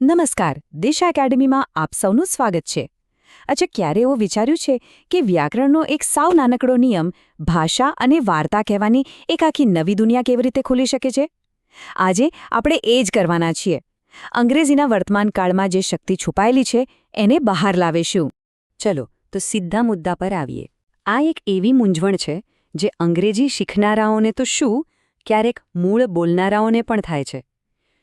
નમસ્કાર, દિશા એકેડમીમાં આપ સૌનું સ્વાગત છે. અચ્છા, ક્યારે એવું વિચાર્યું છે કે વ્યાકરણનો એક સાવ નાનકડો નિયમ ભાષા અને વાર્તા કહેવાની એક આખી નવી દુનિયા કેવી રીતે ખુલી શકે છે? આજે આપણે એ જ કરવાના છીએ. અંગ્રેજીના વર્તમાન કાળમાં જે શક્તિ છુપાયેલી છે એને બહાર લાવીશું. ચલો તો સીધા મુદ્દા પર આવીએ. આ એક એવી મૂંઝવણ છે જે અંગ્રેજી શીખનારાઓને તો શું, ક્યારેક મૂળ બોલનારાઓને પણ થાય છે.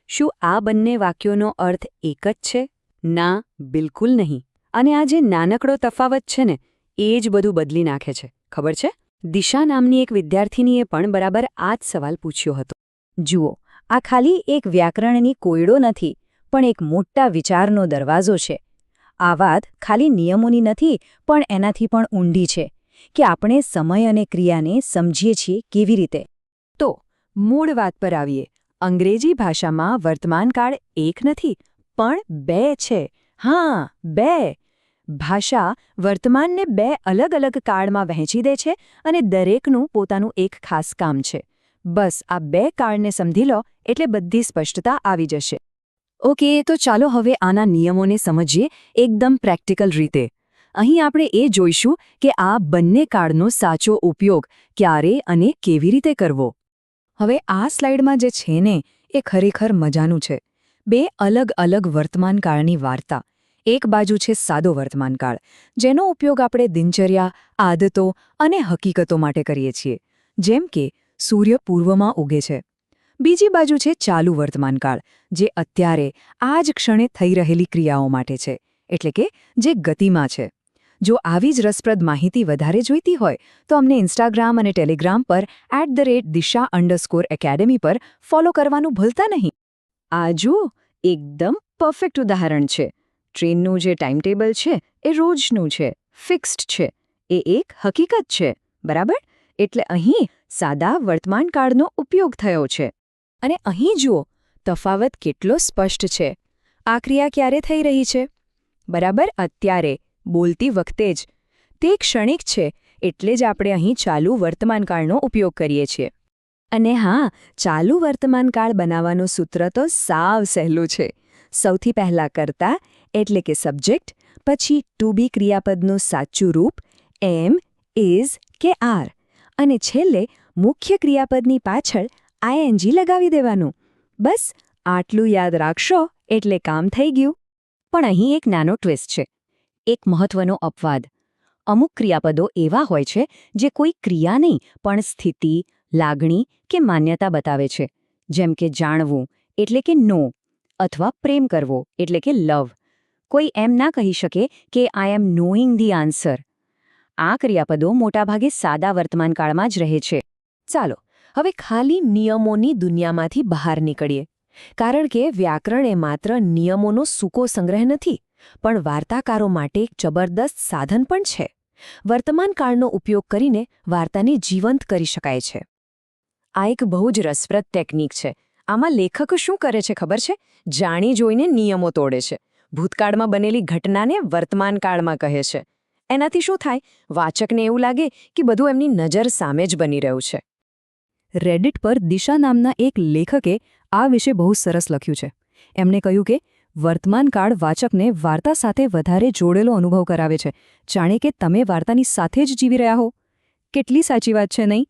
શું આ બંને વાક્યોનો અર્થ એક જ છે? ના, બિલકુલ નહીં. અને આ જે નાનકડો તફાવત છે ને, એ જ બધું બદલી નાખે છે. ખબર છે? દિશા નામની એક વિદ્યાર્થીનીએ પણ બરાબર આ જ સવાલ પૂછ્યો હતો. જુઓ, આ ખાલી એક વ્યાકરણની કોયડો નથી, પણ એક મોટા વિચારનો દરવાજો છે. આ વાત ખાલી નિયમોની નથી, પણ એનાથી પણ ઊંડી છે કે આપણે સમય અને ક્રિયાને સમજીએ છીએ કેવી રીતે. તો મૂળ વાત પર આવીએ. અંગ્રેજી ભાષામાં વર્તમાનકાળ એક નથી, પણ બે છે. હા, બે. ભાષા વર્તમાનને બે અલગ અલગ કાળમાં વહેંચી દે છે અને દરેકનું પોતાનું એક ખાસ કામ છે. બસ આ બે કાળને સમજી લો એટલે બધી સ્પષ્ટતા આવી જશે. ઓકે, તો ચાલો હવે આના નિયમોને સમજીએ એકદમ પ્રેક્ટિકલ રીતે. અહીં આપણે એ જોઈશું કે આ બંને કાળનો સાચો ઉપયોગ ક્યારે અને કેવી રીતે કરવો. હવે આ સ્લાઇડમાં જે છે ને, એ ખરેખર મજાનું છે. બે અલગ અલગ વર્તમાનકાળની વાર્તા. એક બાજુ છે સાદો વર્તમાનકાળ, જેનો ઉપયોગ આપણે દિનચર્યા, આદતો અને હકીકતો માટે કરીએ છીએ, જેમ કે સૂર્ય પૂર્વમાં ઉગે છે. બીજી બાજુ છે ચાલુ વર્તમાનકાળ, જે અત્યારે આ જ ક્ષણે થઈ રહેલી ક્રિયાઓ માટે છે, એટલે કે જે ગતિમાં છે. જો આવી જ રસપ્રદ માહિતી વધારે જોઈતી હોય તો અમને ઇન્સ્ટાગ્રામ અને ટેલિગ્રામ પર @disha_academy પર ફોલો કરવાનું ભૂલતા નહીં. આ જુઓ, એકદમ પરફેક્ટ ઉદાહરણ છે. ટ્રેનનું જે ટાઈમટેબલ છે એ રોજનું છે, ફિક્સ્ડ છે. એ એક હકીકત છે, બરાબર? એટલે અહીં સાદા વર્તમાનકાળનો ઉપયોગ થયો છે. અને અહીં જુઓ, તફાવત કેટલો સ્પષ્ટ છે. આ ક્રિયા ક્યારે થઈ રહી છે? બરાબર અત્યારે, બોલતી વખતે જ. તે ક્ષણિક છે, એટલે જ આપણે અહીં ચાલુ વર્તમાનકાળનો ઉપયોગ કરીએ છીએ. અને હા, ચાલુ વર્તમાનકાળ બનાવવાનું સૂત્ર તો સાવ સહેલું છે. સૌથી પહેલા કર્તા એટલે કે સબ્જેક્ટ, પછી ટુ બી ક્રિયાપદનું સાચું રૂપ એમ, ઇઝ કે આર, અને છેલ્લે મુખ્ય ક્રિયાપદની પાછળ આઈએનજી લગાવી દેવાનું. બસ આટલું યાદ રાખશો એટલે કામ થઈ ગયું. પણ અહીં એક નાનો ટ્વિસ્ટ છે. એક મહત્વનો અપવાદ. અમુક ક્રિયાપદો એવા હોય છે જે કોઈ ક્રિયા નહીં પણ સ્થિતિ, લાગણી કે માન્યતા બતાવે છે. જેમ કે જાણવું એટલે કે નો, અથવા પ્રેમ કરવો એટલે કે લવ. કોઈ એમ ના કહી શકે કે આઈ એમ નોઈંગ ધી આન્સર. આ ક્રિયાપદો મોટાભાગે સાદા વર્તમાનકાળમાં જ રહે છે. ચાલો હવે ખાલી નિયમોની દુનિયામાંથી બહાર નીકળીએ. કારણ કે વ્યાકરણ એ માત્ર નિયમોનો સૂકો સંગ્રહ નથી, પણ વાર્તાકારો માટે એક જબરદસ્ત સાધન પણ છે. વર્તમાનકાળનો ઉપયોગ કરીને વાર્તાને જીવંત કરી શકાય છે. આ એક બહુ જ રસપ્રદ ટેકનિક છે. આમાં લેખક શું કરે છે ખબર છે? જાણી જોઈને નિયમો તોડે છે. ભૂતકાળમાં બનેલી ઘટનાને વર્તમાનકાળમાં કહે છે. એનાથી શું થાય? વાચકને એવું લાગે કે બધું એમની નજર સામે જ બની રહ્યું છે. રેડિટ પર દિશા નામના એક લેખકે આ વિશે બહુ સરસ લખ્યું છે. એમણે કહ્યું કે વર્તમાનકાળ વાચકને વાર્તા સાથે વધારે જોડેલો અનુભવ કરાવે છે, જાણે કે તમે વાર્તાની સાથે જ જીવી રહ્યા હો. કેટલી સાચી વાત છે, નહીં?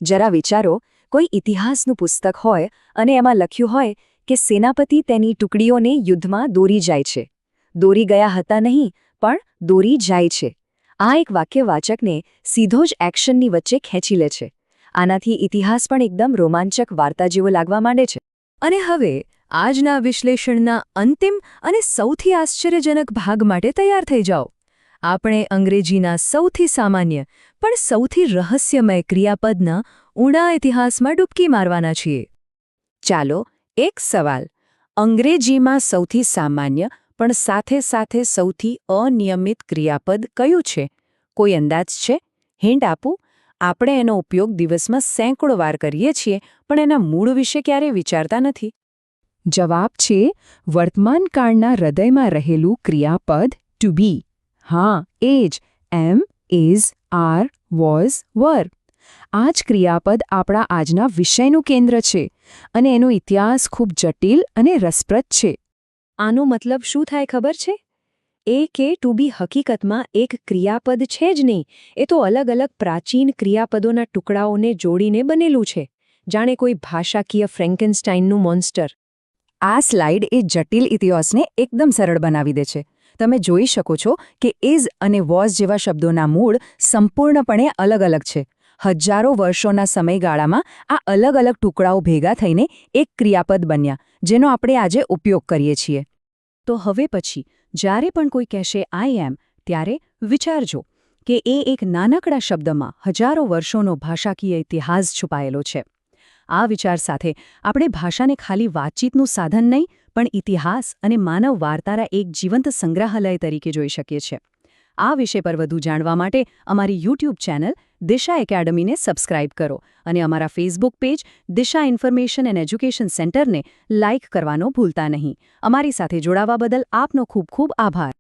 જરા વિચારો, કોઈ ઇતિહાસનું પુસ્તક હોય અને એમાં લખ્યું હોય કે સેનાપતિ તેની ટુકડીઓને યુદ્ધમાં દોરી જાય છે. દોરી ગયા હતા નહીં, પણ દોરી જાય છે. આ એક વાક્ય વાચકને સીધો જ એક્શનની વચ્ચે ખેંચી લે છે. આનાથી ઇતિહાસ પણ એકદમ રોમાંચક વાર્તા જેવો લાગવા માંડે છે. અને હવે આજના વિશ્લેષણના અંતિમ અને સૌથી આશ્ચર્યજનક ભાગ માટે તૈયાર થઈ જાઓ. આપણે અંગ્રેજીના સૌથી સામાન્ય પણ સૌથી રહસ્યમય ક્રિયાપદના ઊંડા ઇતિહાસમાં ડૂબકી મારવાના છીએ. ચાલો, એક સવાલ. અંગ્રેજીમાં સૌથી સામાન્ય પણ સાથે સાથે સૌથી અનિયમિત ક્રિયાપદ કયું છે? કોઈ અંદાજ છે? હિન્ટ આપું? આપણે એનો ઉપયોગ દિવસમાં સેંકડો વાર કરીએ છીએ, પણ એના મૂળ વિશે ક્યારેય વિચારતા નથી. જવાબ છે વર્તમાનકાળના હૃદયમાં રહેલું ક્રિયાપદ ટુ બી. હા, એ જ. એમ, ઇઝ, આર, વોઝ, વર. આ જ ક્રિયાપદ આપણા આજના વિષયનું કેન્દ્ર છે અને એનો ઇતિહાસ ખૂબ જટિલ અને રસપ્રદ છે. આનો મતલબ શું થાય ખબર છે? એ કે ટુ બી હકીકતમાં એક ક્રિયાપદ છે જ નહીં, એ તો અલગ અલગ પ્રાચીન ક્રિયાપદોના ટુકડાઓને જોડીને બનેલું છે, જાણે કોઈ ભાષાકીય ફ્રેન્કેનસ્ટાઈનનું મોન્સ્ટર. આ સ્લાઇડ એ જટિલ ઇતિહાસને એકદમ સરળ બનાવી દે છે. તમે જોઈ શકો છો કે ઇઝ અને વોઝ જેવા શબ્દોના મૂળ સંપૂર્ણપણે અલગ અલગ છે. હજારો વર્ષોના સમયગાળામાં આ અલગ અલગ ટુકડાઓ ભેગા થઈને એક ક્રિયાપદ બન્યા, જેનો આપણે આજે ઉપયોગ કરીએ છીએ. તો હવે પછી જ્યારે પણ કોઈ કહેશે આઈ એમ, ત્યારે વિચારજો કે એ એક નાનકડા શબ્દમાં હજારો વર્ષોનો ભાષાકીય ઇતિહાસ છુપાયેલો છે. આ વિચાર સાથે આપણે ભાષાને ખાલી વાતચીતનું સાધન નહીં, પણ ઇતિહાસ અને માનવ વાર્તાના એક જીવંત સંગ્રહાલય તરીકે જોઈ શકીએ છીએ. આ વિષય પર વધુ જાણવા માટે અમારી યુટ્યુબ ચેનલ દિશા એકેડમીને સબસ્ક્રાઇબ કરો અને અમારા Facebook page Disha information and education સેન્ટરને લાઇક કરવાનો ભૂલતા નહીં. અમારી સાથે જોડાવા બદલ આપનો ખૂબ ખૂબ આભાર.